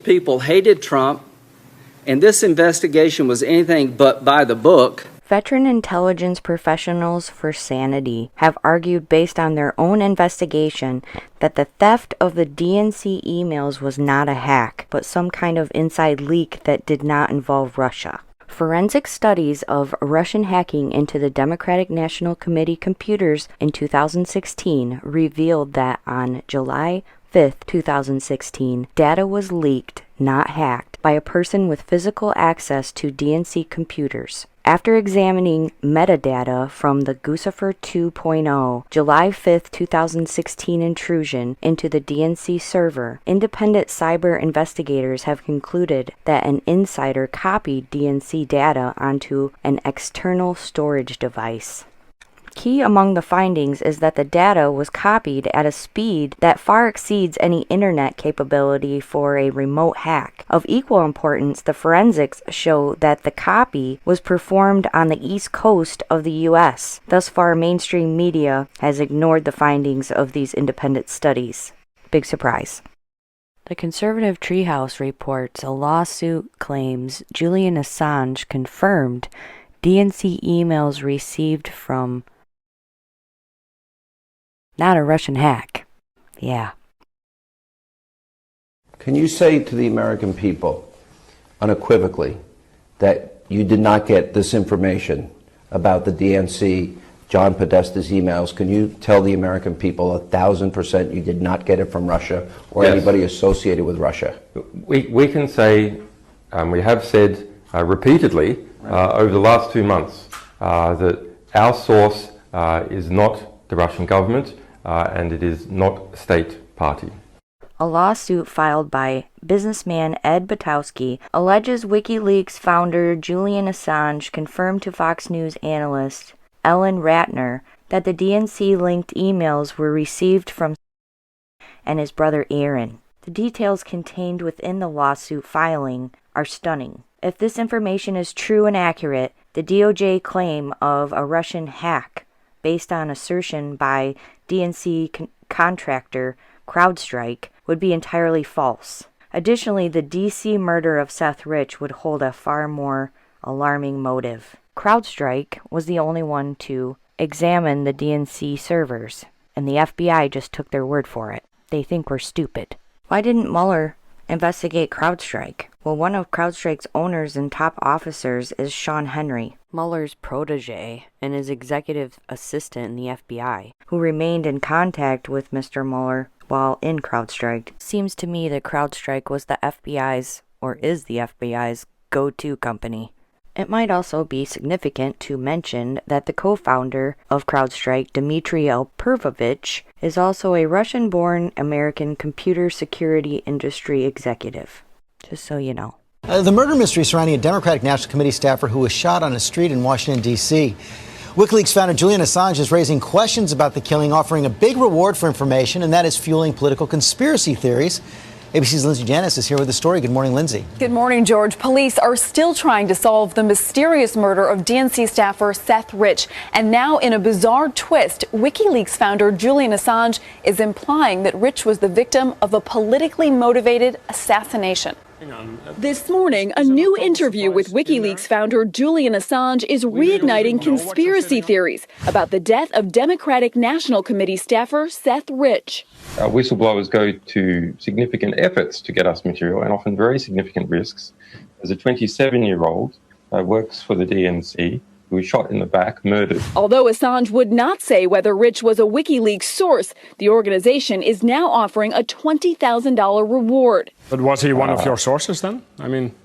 People hated Trump, and this investigation was anything but by the book. Veteran intelligence professionals for Sanity have argued based on their own investigation that the theft of the DNC emails was not a hack, but some kind of inside leak that did not involve Russia. Forensic studies of Russian hacking into the Democratic National Committee computers in 2016 revealed that on July 5, 2016, data was leaked, not hacked, by a person with physical access to DNC computers. After examining metadata from the Guccifer 2.0 July 5, 2016 intrusion into the DNC server, independent cyber investigators have concluded that an insider copied DNC data onto an external storage device. Key among the findings is that the data was copied at a speed that far exceeds any internet capability for a remote hack. Of equal importance, the forensics show that the copy was performed on the East Coast of the U.S. Thus far, mainstream media has ignored the findings of these independent studies. Big surprise. The conservative Treehouse reports a lawsuit claims Julian Assange confirmed DNC emails received from not a Russian hack. Yeah. Can you say to the American people unequivocally that you did not get this information about the DNC, John Podesta's emails? Can you tell the American people 1,000% you did not get it from Russia or Yes. anybody associated with Russia? We can say, we have said repeatedly over the last 2 months that our source is not the Russian government and it is not a state party. A lawsuit filed by businessman Ed Butowski alleges WikiLeaks founder Julian Assange confirmed to Fox News analyst Ellen Ratner that the DNC-linked emails were received from and his brother Aaron. The details contained within the lawsuit filing are stunning. If this information is true and accurate, the DOJ claim of a Russian hack based on assertion by DNC contractor CrowdStrike would be entirely false. Additionally, the DC murder of Seth Rich would hold a far more alarming motive. CrowdStrike was the only one to examine the DNC servers, and the FBI just took their word for it. They think we're stupid. Why didn't Mueller investigate CrowdStrike? Well, one of CrowdStrike's owners and top officers is Sean Henry, Mueller's protege and his executive assistant in the FBI, who remained in contact with Mr. Mueller while in CrowdStrike. Seems to me that CrowdStrike was the FBI's, or is the FBI's, go-to company. It might also be significant to mention that the co-founder of CrowdStrike, Dmitry Alperovich, is also a Russian-born American computer security industry executive. Just so you know. The murder mystery surrounding a Democratic National Committee staffer who was shot on a street in Washington, D.C. WikiLeaks founder Julian Assange is raising questions about the killing, offering a big reward for information, and that is fueling political conspiracy theories. ABC's Lindsay Janis is here with the story. Good morning, Lindsay. Good morning, George. Police are still trying to solve the mysterious murder of DNC staffer Seth Rich. And now, in a bizarre twist, WikiLeaks founder Julian Assange is implying that Rich was the victim of a politically motivated assassination. This morning, a new interview with WikiLeaks founder Julian Assange is reigniting conspiracy theories about the death of Democratic National Committee staffer Seth Rich. Whistleblowers go to significant efforts to get us material and often very significant risks. As a 27-year-old works for the DNC, who was shot in the back, murdered. Although Assange would not say whether Rich was a WikiLeaks source, the organization is now offering a $20,000 reward. But was he one of your sources then? I mean,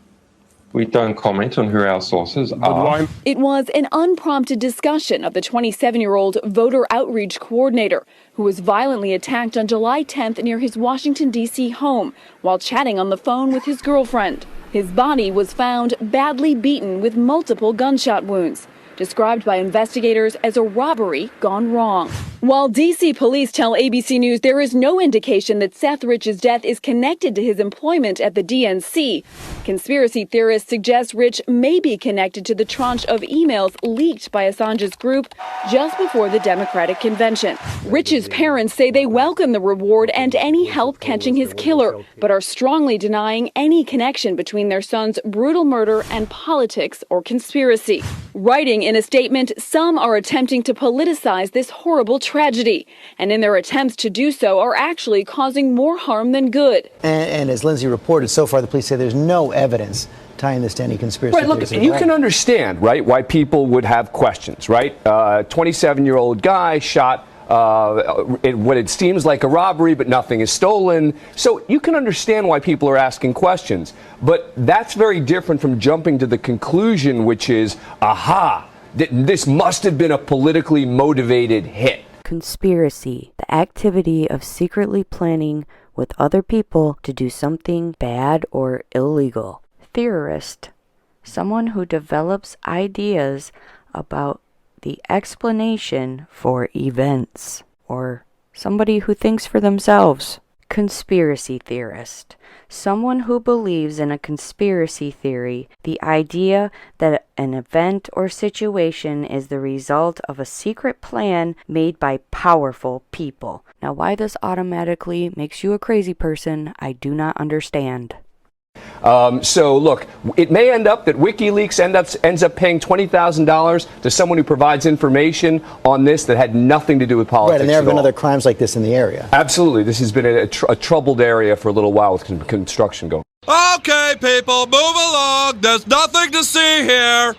we don't comment on who our sources are. Why? It was an unprompted discussion of the 27-year-old voter outreach coordinator who was violently attacked on July 10th near his Washington, D.C. home while chatting on the phone with his girlfriend. His body was found badly beaten with multiple gunshot wounds, described by investigators as a robbery gone wrong. While D.C. police tell ABC News there is no indication that Seth Rich's death is connected to his employment at the DNC, Conspiracy theorists suggest Rich may be connected to the tranche of emails leaked by Assange's group just before the Democratic convention. Rich's parents say they welcome the reward and any help catching his killer, but are strongly denying any connection between their son's brutal murder and politics or conspiracy. Writing in a statement, some are attempting to politicize this horrible tragedy, and in their attempts to do so are actually causing more harm than good. And as Lindsay reported, so far the police say there's no evidence tying this to any conspiracy. Right, look, you can understand, right, why people would have questions, right? 27-year-old guy shot what it seems like a robbery, but nothing is stolen. So you can understand why people are asking questions. But that's very different from jumping to the conclusion, which is, aha, this must have been a politically motivated hit. Conspiracy, the activity of secretly planning with other people to do something bad or illegal. Theorist, someone who develops ideas about the explanation for events, or somebody who thinks for themselves. Conspiracy theorist, someone who believes in a conspiracy theory, the idea that an event or situation is the result of a secret plan made by powerful people. Now, why this automatically makes you a crazy person, I do not understand. So look, it may end up that WikiLeaks ends up paying $20,000 to someone who provides information on this that had nothing to do with politics. Right, and there have at been all. other crimes like this in the area. Absolutely, this has been a troubled area for a little while with construction going. Okay, people, move along. There's nothing to see here.